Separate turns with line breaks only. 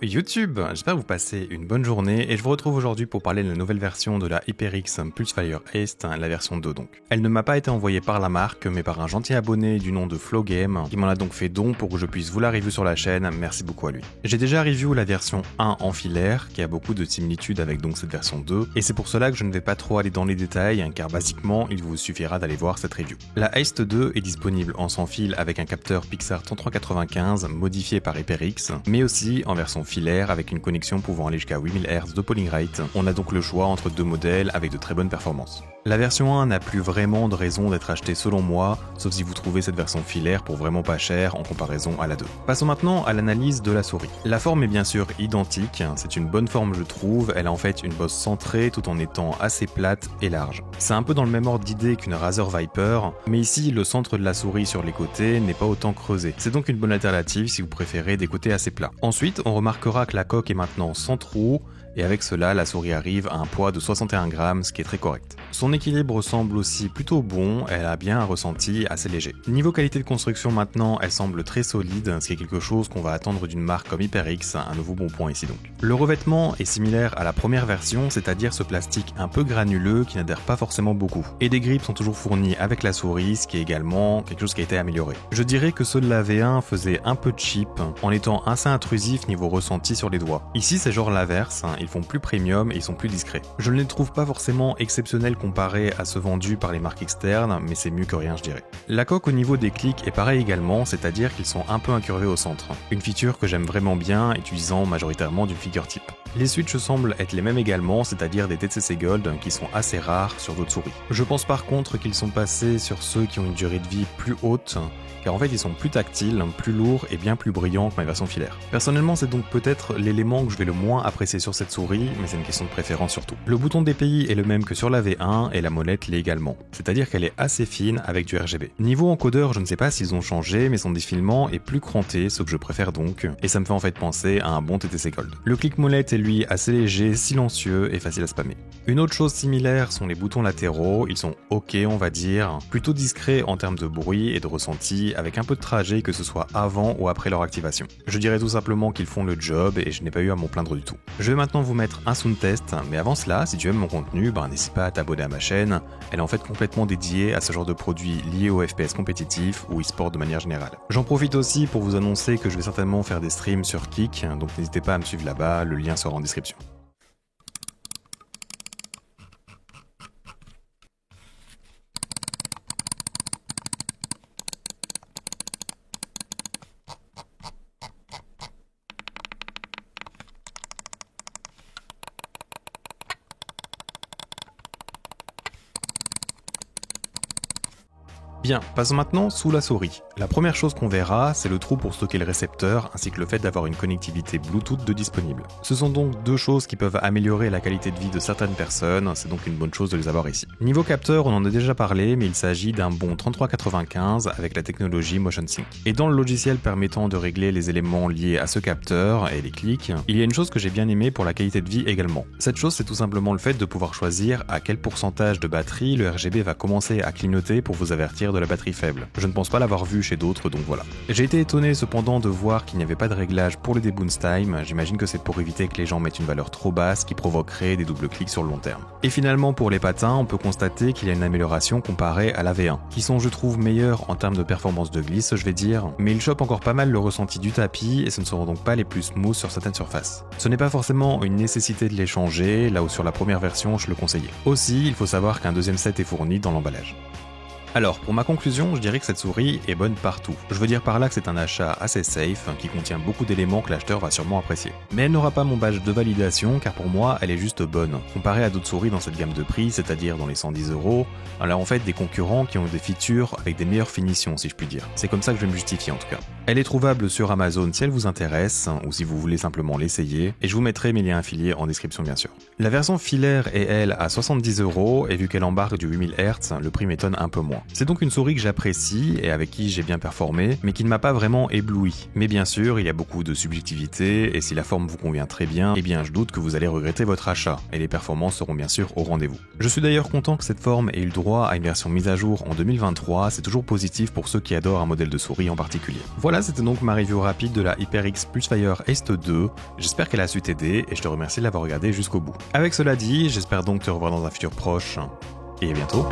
YouTube, j'espère que vous passez une bonne journée et je vous retrouve aujourd'hui pour parler de la nouvelle version de la HyperX Pulsefire Haste, la version 2 donc. Elle ne m'a pas été envoyée par la marque mais par un gentil abonné du nom de Flowgame qui m'en a donc fait don pour que je puisse vous la review sur la chaîne, merci beaucoup à lui. J'ai déjà review la version 1 en filaire qui a beaucoup de similitudes avec donc cette version 2 et c'est pour cela que je ne vais pas trop aller dans les détails car basiquement il vous suffira d'aller voir cette review. La Haste 2 est disponible en sans fil avec un capteur Pixar 3395 modifié par HyperX mais aussi en version filaire avec une connexion pouvant aller jusqu'à 8000 Hz de polling rate. On a donc le choix entre deux modèles avec de très bonnes performances. La version 1 n'a plus vraiment de raison d'être achetée selon moi, sauf si vous trouvez cette version filaire pour vraiment pas cher en comparaison à la 2. Passons maintenant à l'analyse de la souris. La forme est bien sûr identique, c'est une bonne forme je trouve, elle a en fait une bosse centrée tout en étant assez plate et large. C'est un peu dans le même ordre d'idée qu'une Razer Viper, mais ici le centre de la souris sur les côtés n'est pas autant creusé. C'est donc une bonne alternative si vous préférez des côtés assez plats. Ensuite, on remarquera que la coque est maintenant sans trou, et avec cela, la souris arrive à un poids de 61 grammes, ce qui est très correct. Son équilibre semble aussi plutôt bon, elle a bien un ressenti assez léger. Niveau qualité de construction maintenant, elle semble très solide, ce qui est quelque chose qu'on va attendre d'une marque comme HyperX, un nouveau bon point ici donc. Le revêtement est similaire à la première version, c'est-à-dire ce plastique un peu granuleux qui n'adhère pas forcément beaucoup. Et des grips sont toujours fournis avec la souris, ce qui est également quelque chose qui a été amélioré. Je dirais que ceux de la V1 faisaient un peu cheap, en étant assez intrusifs niveau ressenti sur les doigts. Ici c'est genre l'inverse, ils font plus premium et ils sont plus discrets. Je ne les trouve pas forcément exceptionnels comparés à ceux vendus par les marques externes, mais c'est mieux que rien je dirais. La coque au niveau des clics est pareil également, c'est-à-dire qu'ils sont un peu incurvés au centre. Une feature que j'aime vraiment bien, utilisant majoritairement d'une figure type. Les switches semblent être les mêmes également, c'est-à-dire des TCC Gold qui sont assez rares sur d'autres souris. Je pense par contre qu'ils sont passés sur ceux qui ont une durée de vie plus haute, car en fait ils sont plus tactiles, plus lourds et bien plus brillants que ma version filaire. Personnellement c'est donc peut-être l'élément que je vais le moins apprécier sur cette souris, mais c'est une question de préférence surtout. Le bouton DPI est le même que sur la V1 et la molette l'est également, c'est-à-dire qu'elle est assez fine avec du RGB. Niveau encodeur, je ne sais pas s'ils ont changé, mais son défilement est plus cranté, ce que je préfère donc, et ça me fait en fait penser à un bon TTC Gold. Le clic molette est lui assez léger, silencieux et facile à spammer. Une autre chose similaire sont les boutons latéraux, ils sont ok on va dire, plutôt discrets en termes de bruit et de ressenti, avec un peu de trajet que ce soit avant ou après leur activation. Je dirais tout simplement qu'ils font le job et je n'ai pas eu à m'en plaindre du tout. Je vais maintenant vous mettre un sound test, mais avant cela, si tu aimes mon contenu, n'hésite pas à t'abonner à ma chaîne, elle est en fait complètement dédiée à ce genre de produits liés au FPS compétitif ou e-sport de manière générale. J'en profite aussi pour vous annoncer que je vais certainement faire des streams sur Kick, donc n'hésitez pas à me suivre là-bas, le lien sera en description. Bien, passons maintenant sous la souris. La première chose qu'on verra, c'est le trou pour stocker le récepteur, ainsi que le fait d'avoir une connectivité Bluetooth de disponible. Ce sont donc deux choses qui peuvent améliorer la qualité de vie de certaines personnes, c'est donc une bonne chose de les avoir ici. Niveau capteur, on en a déjà parlé, mais il s'agit d'un bon 3395 avec la technologie Motion Sync. Et dans le logiciel permettant de régler les éléments liés à ce capteur et les clics, il y a une chose que j'ai bien aimée pour la qualité de vie également. Cette chose, c'est tout simplement le fait de pouvoir choisir à quel pourcentage de batterie le RGB va commencer à clignoter pour vous avertir de la batterie faible. Je ne pense pas l'avoir vu chez d'autres, donc voilà. J'ai été étonné cependant de voir qu'il n'y avait pas de réglage pour le debounce time, j'imagine que c'est pour éviter que les gens mettent une valeur trop basse qui provoquerait des doubles clics sur le long terme. Et finalement pour les patins, on peut constater qu'il y a une amélioration comparée à la V1, qui sont je trouve meilleurs en termes de performance de glisse je vais dire, mais ils chopent encore pas mal le ressenti du tapis et ce ne seront donc pas les plus smooth sur certaines surfaces. Ce n'est pas forcément une nécessité de les changer, là où sur la première version je le conseillais. Aussi, il faut savoir qu'un deuxième set est fourni dans l'emballage. Alors, pour ma conclusion, je dirais que cette souris est bonne partout. Je veux dire par là que c'est un achat assez safe, qui contient beaucoup d'éléments que l'acheteur va sûrement apprécier. Mais elle n'aura pas mon badge de validation, car pour moi, elle est juste bonne. Comparée à d'autres souris dans cette gamme de prix, c'est-à-dire dans les 110 €, elle a en fait des concurrents qui ont des features avec des meilleures finitions, si je puis dire. C'est comme ça que je vais me justifier en tout cas. Elle est trouvable sur Amazon si elle vous intéresse, ou si vous voulez simplement l'essayer, et je vous mettrai mes liens affiliés en description bien sûr. La version filaire est elle à 70 €, et vu qu'elle embarque du 8000 Hz, le prix m'étonne un peu moins. C'est donc une souris que j'apprécie et avec qui j'ai bien performé, mais qui ne m'a pas vraiment ébloui. Mais bien sûr, il y a beaucoup de subjectivité, et si la forme vous convient très bien, eh bien je doute que vous allez regretter votre achat, et les performances seront bien sûr au rendez-vous. Je suis d'ailleurs content que cette forme ait eu le droit à une version mise à jour en 2023, c'est toujours positif pour ceux qui adorent un modèle de souris en particulier. Voilà. voilà, c'était donc ma review rapide de la HyperX Pulsefire Haste 2. J'espère qu'elle a su t'aider et je te remercie de l'avoir regardé jusqu'au bout. Avec cela dit, j'espère donc te revoir dans un futur proche et à bientôt.